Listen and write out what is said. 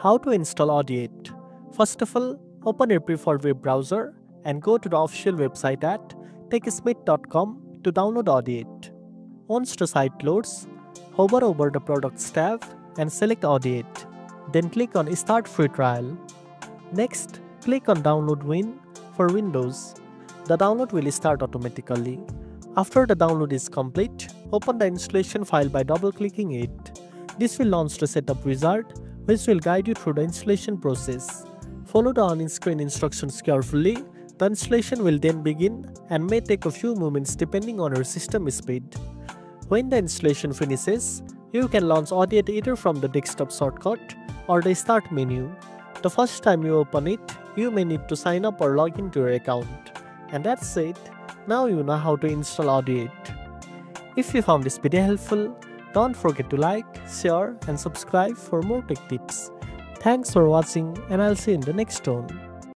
How to install Audiate? First of all, open your preferred web browser and go to the official website at techsmith.com to download Audiate. Once the site loads, hover over the Products tab and select Audiate. Then click on Start Free Trial. Next, click on Download Win for Windows. The download will start automatically. After the download is complete, open the installation file by double-clicking it. This will launch the setup wizard, which will guide you through the installation process. Follow the on-screen instructions carefully. The installation will then begin and may take a few moments depending on your system speed. When the installation finishes, you can launch Audiate either from the desktop shortcut or the Start menu. The first time you open it, you may need to sign up or log into your account. And that's it. Now you know how to install Audiate. If you found this video helpful, don't forget to like, share and subscribe for more tech tips. Thanks for watching and I'll see you in the next one.